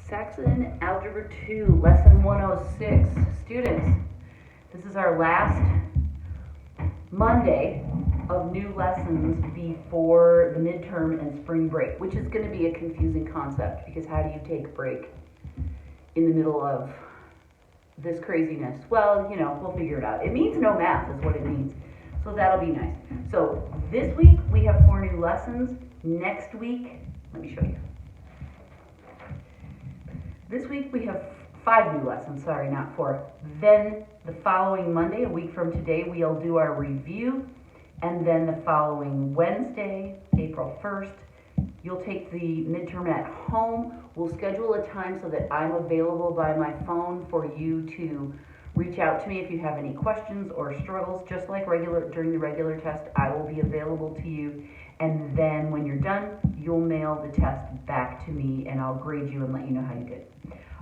Saxon Algebra 2, Lesson 106. Students, this is our last Monday of new lessons before the midterm and spring break, which is going to be a confusing concept because how do you take a break in the middle of this craziness? Well, we'll figure it out. It means no math is what it means. So that'll be nice. So this week we have 4 new lessons. Next week, let me show you. This week we have 5 new lessons, sorry, not 4. Then the following Monday, a week from today, we'll do our review. And then the following Wednesday, April 1st, you'll take the midterm at home. We'll schedule a time so that I'm available by my phone for you to reach out to me if you have any questions or struggles. Just like during the regular test, I will be available to you. And then when you're done, you'll mail the test back to me and I'll grade you and let you know how you did.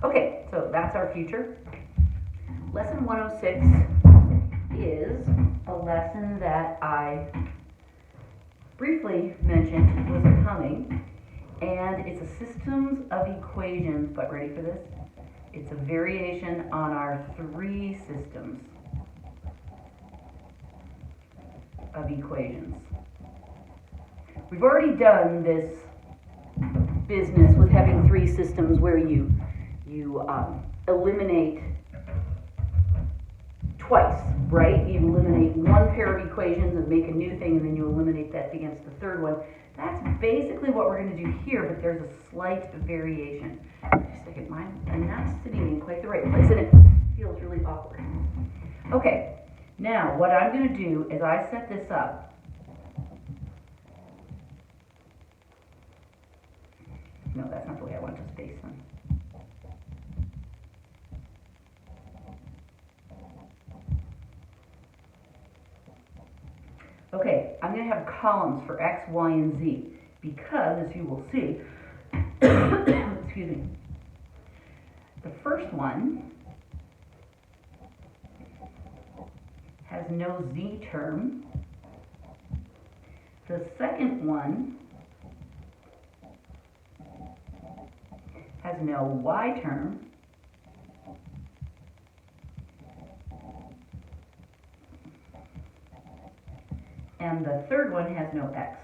Okay, so that's our future. Lesson 106 is a lesson that I briefly mentioned was coming, and it's a systems of equations, but ready for this? It's a variation on our 3 systems of equations. We've already done this business with having 3 systems where you eliminate twice, right? You eliminate one pair of equations and make a new thing, and then you eliminate that against the third one. That's basically what we're going to do here, but there's a slight variation. Just a second, I'm not sitting in quite the right place, and it feels really awkward. Okay, now what I'm going to do is I set this up. No, that's not the way I want to space them. Okay, I'm going to have columns for X, Y, and Z because, as you will see, excuse me, the first one has no Z term. The second one has no Y term. And the third one has no X.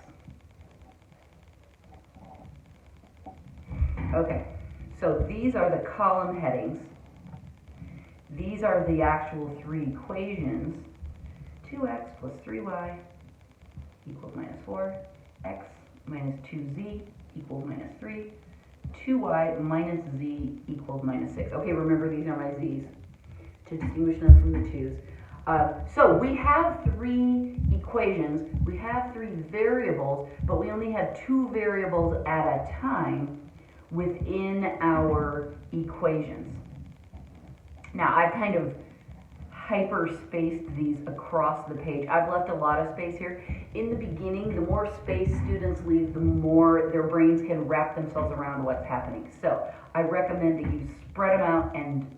Okay, so these are the column headings. These are the actual 3 equations. 2x plus 3y equals minus 4. X minus 2z equals minus 3. 2y minus z equals minus 6. Okay, remember these are my z's to distinguish them from the 2's. So we have 3 equations, we have 3 variables, but we only have 2 variables at a time within our equations. Now I kind of hyper-spaced these across the page. I've left a lot of space here. In the beginning, the more space students leave, the more their brains can wrap themselves around what's happening. So I recommend that you spread them out and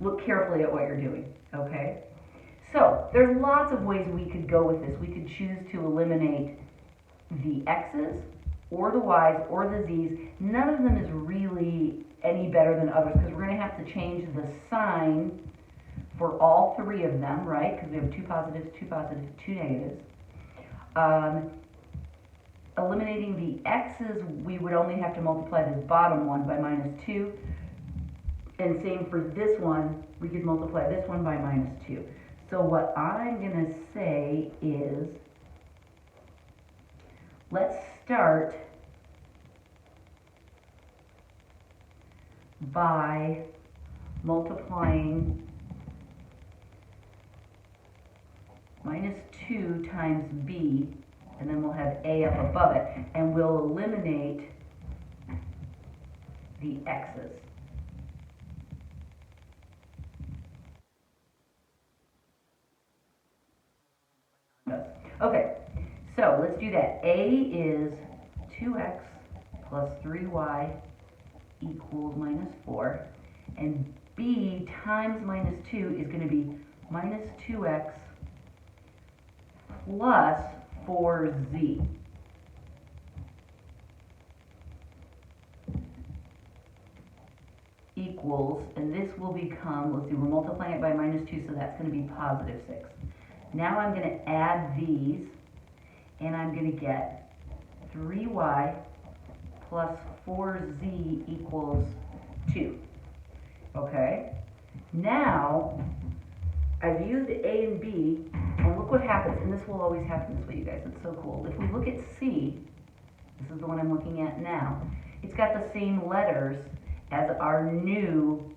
look carefully at what you're doing, okay? So there's lots of ways we could go with this. We could choose to eliminate the x's or the y's or the z's. None of them is really any better than others because we're going to have to change the sign for all 3 of them, right? Because we have 2 positives, 2 negatives. Eliminating the x's, we would only have to multiply this bottom one by minus 2. And same for this one, we could multiply this one by minus 2. So what I'm going to say is, let's start by multiplying minus 2 times b, and then we'll have a up above it, and we'll eliminate the x's. Okay, so let's do that. A is 2x plus 3y equals minus 4, and b times minus 2 is going to be minus 2x plus 4z. equals, and this will become, let's see, we're multiplying it by minus 2, so that's going to be positive 6. Now I'm going to add these, and I'm going to get 3y plus 4z equals 2. Okay? Now, I've used A and B, and look what happens, and this will always happen this way, you guys, it's so cool. If we look at C, this is the one I'm looking at now, it's got the same letters as our new,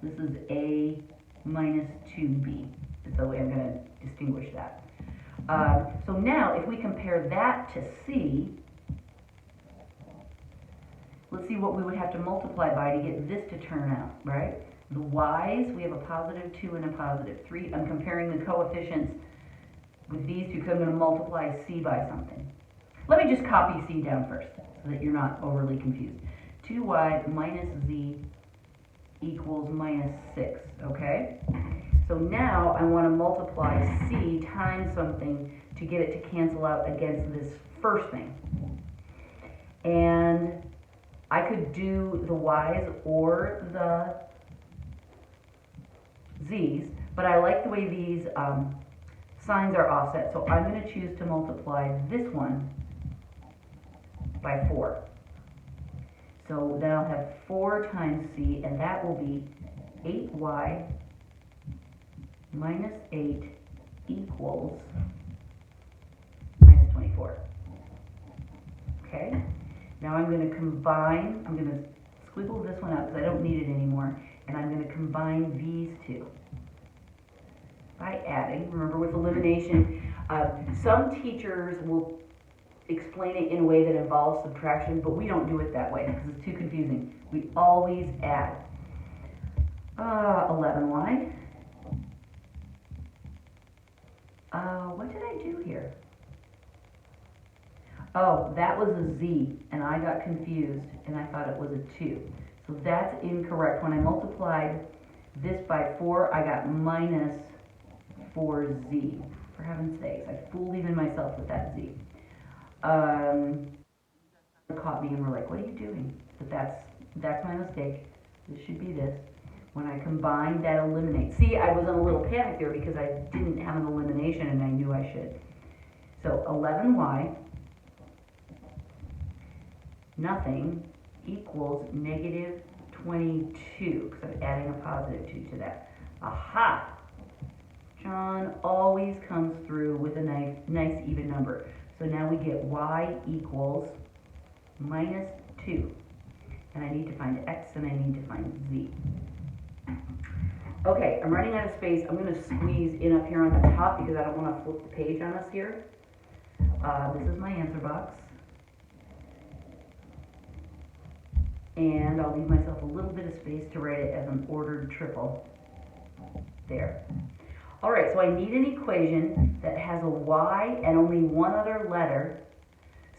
this is A minus 2B. That's the way I'm going to distinguish that. So now, if we compare that to C, let's see what we would have to multiply by to get this to turn out, right? The y's, we have a positive 2 and a positive 3. I'm comparing the coefficients with these two because I'm going to multiply C by something. Let me just copy C down first so that you're not overly confused. 2y minus z equals minus 6, okay? So now I want to multiply C times something to get it to cancel out against this first thing. And I could do the y's or the z's, but I like the way these signs are offset, so I'm going to choose to multiply this one by 4. So then I'll have 4 times c, and that will be 8y minus 8 equals minus 24. Okay? Now I'm going to combine, I'm going to squiggle this one out because I don't need it anymore, and I'm going to combine these two by adding. Remember, with elimination, some teachers will explain it in a way that involves subtraction, but we don't do it that way because it's too confusing. We always add. 11y. What did I do here? Oh, that was a z, and I got confused, and I thought it was a 2. So that's incorrect. When I multiplied this by 4, I got minus 4z. For heaven's sakes, I fooled even myself with that z. Caught me and were like, what are you doing? But that's my mistake. This should be this. When I combine, that eliminates. See, I was in a little panic there because I didn't have an elimination and I knew I should. So 11y, nothing, equals negative 22, because I'm adding a positive 2 to that. Aha! John always comes through with a nice even number. So now we get y equals minus 2. And I need to find x and I need to find z. Okay, I'm running out of space. I'm going to squeeze in up here on the top because I don't want to flip the page on us here. This is my answer box. And I'll leave myself a little bit of space to write it as an ordered triple. There. Alright, so I need an equation that has a y and only one other letter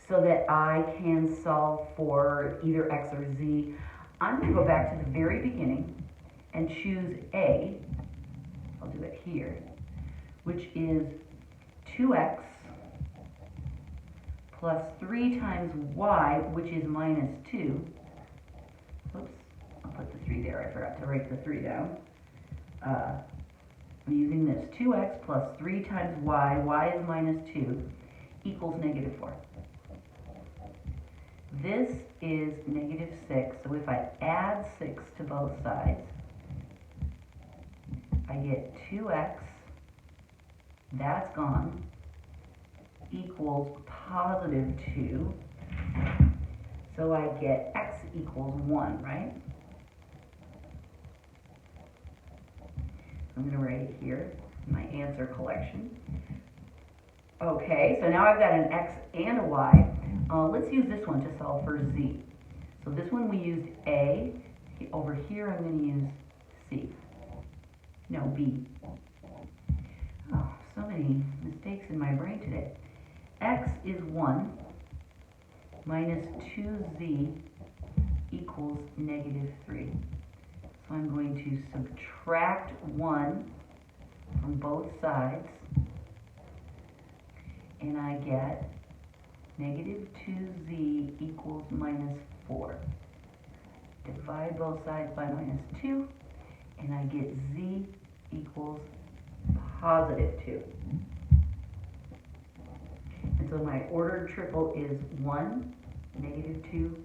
so that I can solve for either x or z. I'm going to go back to the very beginning and choose A. I'll do it here, which is 2x plus 3 times y, which is minus 2. Oops, I'll put the 3 there. I forgot to write the 3 down. I'm using this. 2x plus 3 times y is minus 2, equals negative 4. This is negative 6, so if I add 6 to both sides, I get 2x, that's gone, equals positive 2. So I get x equals 1, right? I'm going to write it here, my answer collection. Okay, so now I've got an x and a y. Let's use this one to solve for z. So this one we used A. Over here I'm going to use C. No, B. Oh, so many mistakes in my brain today. X is 1 minus 2z equals negative 3. So I'm going to subtract 1 from both sides, and I get negative 2z equals minus 4. divide both sides by minus 2, and I get z equals positive 2. And so my ordered triple is 1, negative 2,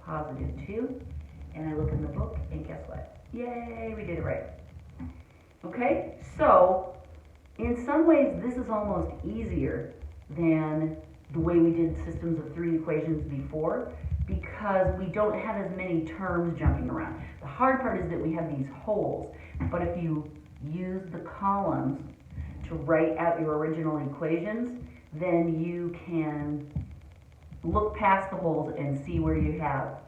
positive 2. And I look in the book, and guess what? Yay, we did it right. Okay, so in some ways this is almost easier than the way we did systems of 3 equations before, because we don't have as many terms jumping around. The hard part is that we have these holes, but if you use the columns to write out your original equations, then you can look past the holes and see where you have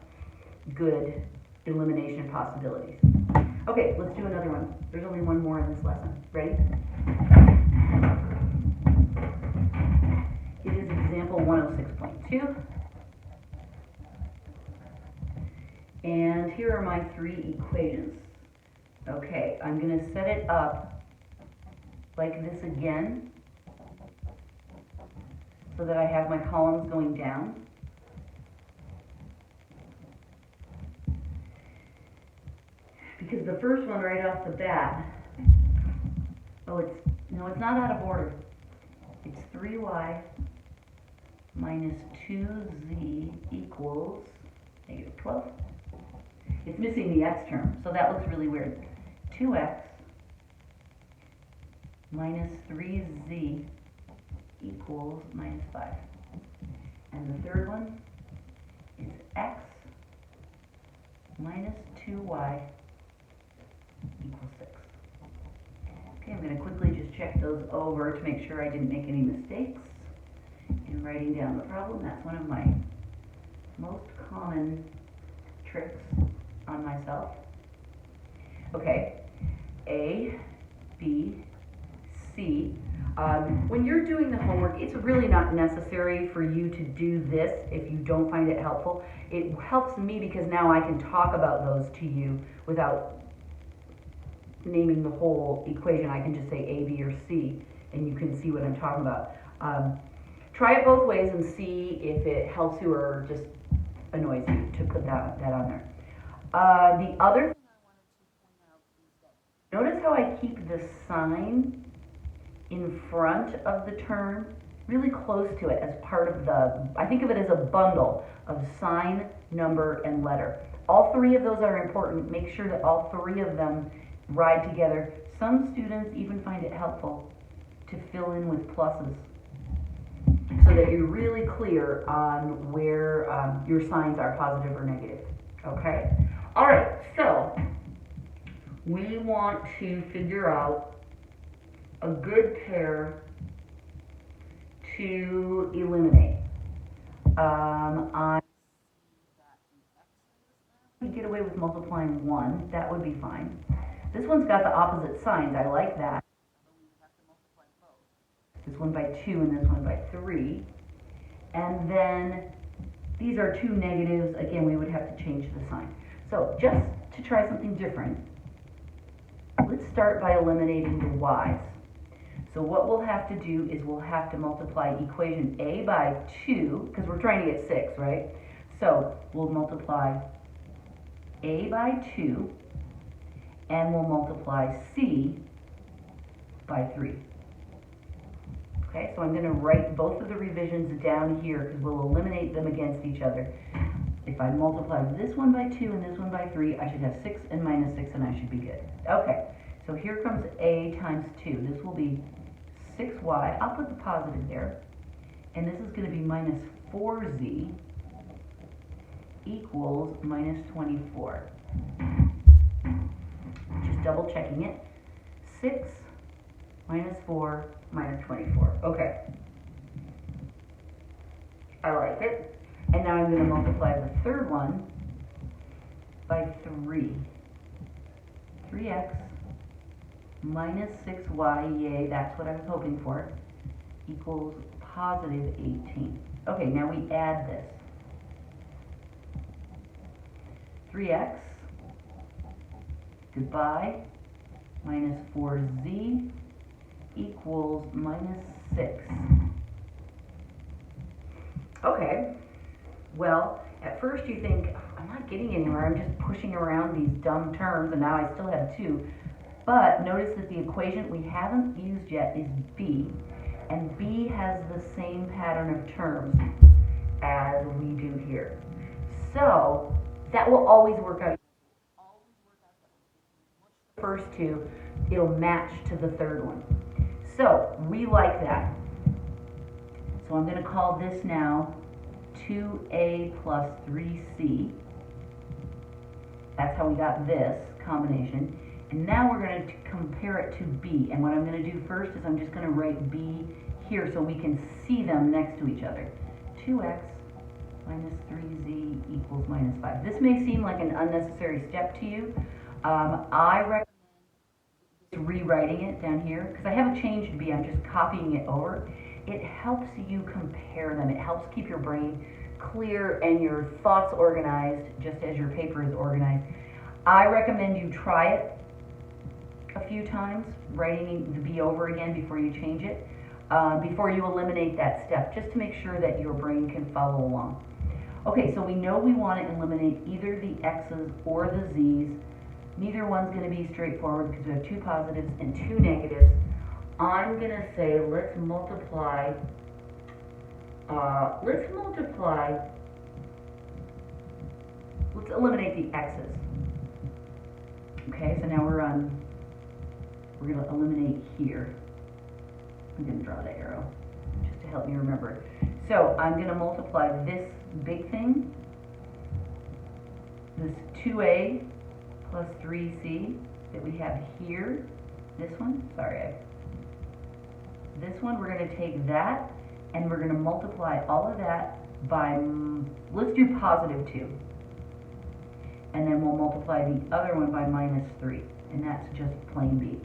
good elimination possibilities. Okay, let's do another one. There's only one more in this lesson. Ready? It is example 106.2. And here are my 3 equations. Okay, I'm going to set it up like this again, so that I have my columns going down. Because the first one right off the bat, it's not out of order. It's 3y minus 2z equals negative 12. It's missing the x term, so that looks really weird. 2x minus 3z equals minus 5. And the third one is x minus 2y equals 6. Okay, I'm going to quickly just check those over to make sure I didn't make any mistakes in writing down the problem. That's one of my most common tricks on myself. Okay, A, B, C. When you're doing the homework, it's really not necessary for you to do this if you don't find it helpful. It helps me because now I can talk about those to you without naming the whole equation. I can just say A, B, or C, and you can see what I'm talking about. Try it both ways and see if it helps you or just annoys you to put that on there. The other thing I wanted to point out is that notice how I keep the sign in front of the term, really close to it as part of I think of it as a bundle of sign, number, and letter. All 3 of those are important. Make sure that all 3 of them ride together. Some students even find it helpful to fill in with pluses so that you're really clear on where your signs are positive or negative. Okay? All right, so we want to figure out a good pair to eliminate. We get away with multiplying 1, that would be fine. This one's got the opposite signs, I like that. This one by 2 and this one by 3. And then these are 2 negatives, again we would have to change the sign. So just to try something different, let's start by eliminating the y's. So what we'll have to do is we'll have to multiply equation A by 2, because we're trying to get 6, right? So we'll multiply A by 2, and we'll multiply C by 3. Okay, so I'm going to write both of the revisions down here, because we'll eliminate them against each other. If I multiply this one by 2 and this one by 3, I should have 6 and minus 6, and I should be good. Okay, so here comes A times 2. This will be 6y. I'll put the positive there. And this is going to be minus 4z equals minus 24. Just double checking it. 6 minus 4 minus 24. Okay. I like it. And now I'm going to multiply the third one by 3. 3x minus 6y, yay, that's what I was hoping for, equals positive 18. Okay, now we add this. 3x, goodbye, minus 4z equals minus 6. Okay, well, at first you think, I'm not getting anywhere. I'm just pushing around these dumb terms, and now I still have 2. But notice that the equation we haven't used yet is b, and b has the same pattern of terms as we do here. So that will always work out. The first 2, it'll match to the third one. So we like that. So I'm going to call this now 2a plus 3c. That's how we got this combination. And now we're going to compare it to b. And what I'm going to do first is I'm just going to write b here so we can see them next to each other. 2x minus 3z equals minus 5. This may seem like an unnecessary step to you. I recommend rewriting it down here because I haven't changed b, I'm just copying it over. It helps you compare them. It helps keep your brain clear and your thoughts organized just as your paper is organized. I recommend you try it a few times, writing the b over again before you change it, before you eliminate that step, just to make sure that your brain can follow along. Okay, so we know we want to eliminate either the x's or the z's. Neither one's going to be straightforward because we have 2 positives and 2 negatives. I'm going to say let's eliminate the x's. Okay, so now we're going to eliminate here. I'm going to draw the arrow just to help me remember. So I'm going to multiply this big thing, this 2a plus 3c that we have here, this one, this one, we're going to take that and we're going to multiply all of that by, let's do positive 2. And then we'll multiply the other one by minus 3. And that's just plain b.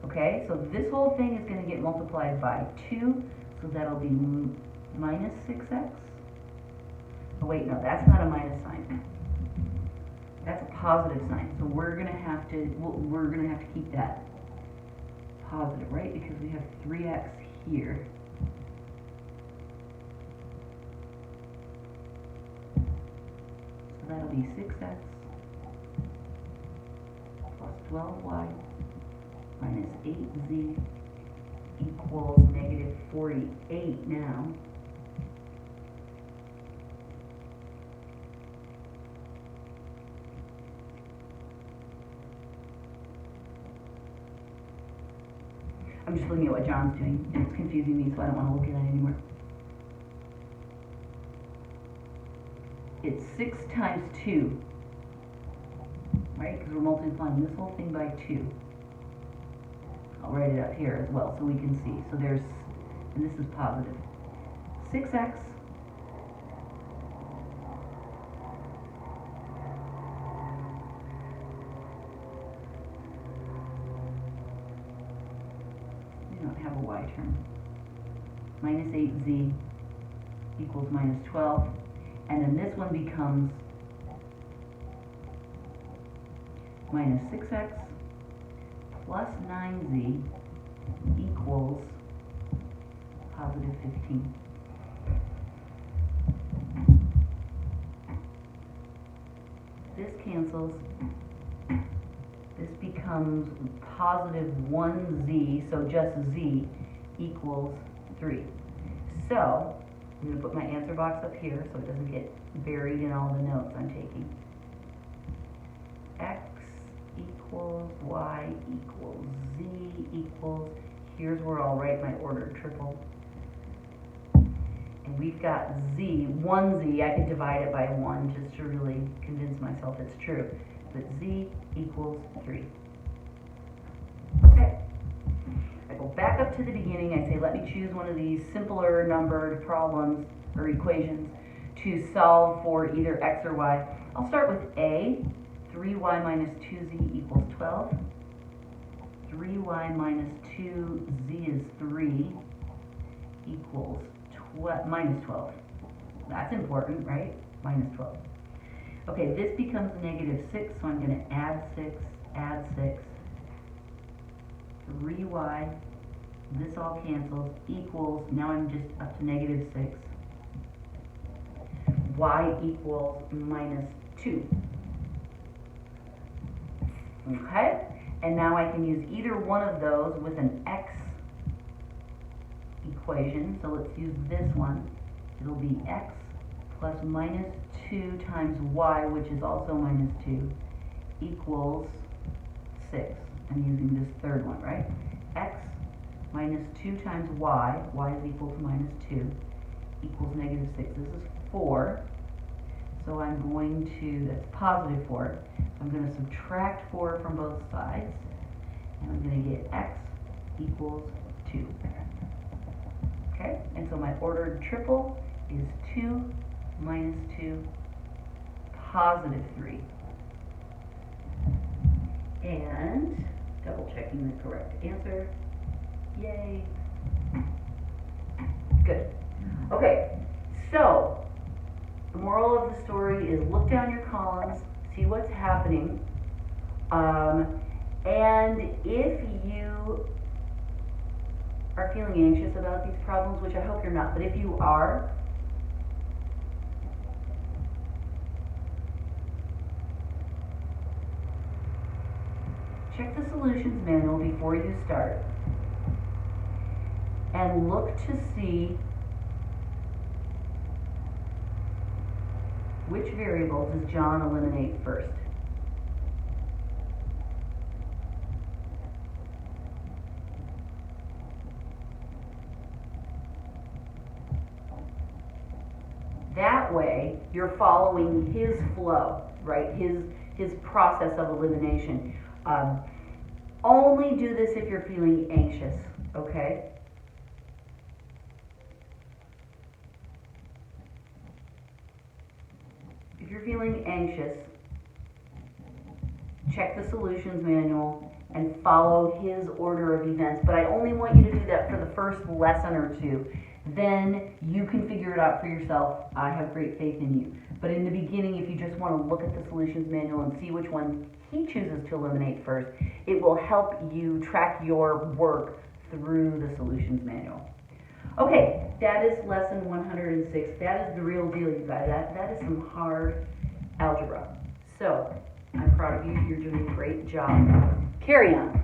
Okay, so this whole thing is going to get multiplied by 2. So that'll be minus 6x. Oh wait, no, that's not a minus sign. That's a positive sign. So we're going to have to keep that positive, right? Because we have 3x here. So that'll be 6x plus 12y minus 8z equals negative 48 now. I'm just looking at what John's doing, and it's confusing me, so I don't want to look at it anymore. It's 6 times 2, right? Because we're multiplying this whole thing by 2. I'll write it up here as well so we can see. So there's, and this is positive, 6x have a y term, minus 8z equals minus 12, and then this one becomes minus 6x plus 9z equals positive 15. This cancels. This becomes positive 1z, so just z equals 3. So I'm going to put my answer box up here so it doesn't get buried in all the notes I'm taking. X equals y equals z equals, here's where I'll write my ordered triple. And we've got z, 1z, I could divide it by 1 just to really convince myself it's true. But z equals 3. Okay. I go back up to the beginning. I say, let me choose one of these simpler numbered problems or equations to solve for either x or y. I'll start with A. 3y minus 2z equals 12. 3y minus 2z is 3 equals minus 12. That's important, right? Minus 12. Okay, this becomes negative 6, so I'm going to add 6, 3y, this all cancels, equals, now I'm just up to negative 6. y equals minus 2. Okay? And now I can use either one of those with an x equation. So let's use this one. It'll be x plus minus 2 times y, which is also minus 2, equals 6. I'm using this third one, right? X minus 2 times y is equal to minus 2, equals negative 6. This is 4. So I'm going to, that's positive 4. I'm going to subtract 4 from both sides, and I'm going to get x equals 2. Okay, and so my ordered triple is 2 minus 2, positive 3. And double checking the correct answer. Yay. Good. Okay, so the moral of the story is look down your columns, see what's happening, and if you are feeling anxious about these problems, which I hope you're not, but if you are, check the solutions manual before you start and look to see which variable does John eliminate first. That way, you're following his flow, right? His process of elimination. Only do this if you're feeling anxious, okay? If you're feeling anxious, check the solutions manual and follow his order of events. But I only want you to do that for the first lesson or two. Then you can figure it out for yourself. I have great faith in you. But in the beginning, if you just want to look at the solutions manual and see which one he chooses to eliminate first, it will help you track your work through the solutions manual. Okay, that is lesson 106. That is the real deal, you guys. That is some hard algebra. So, I'm proud of you. You're doing a great job. Carry on.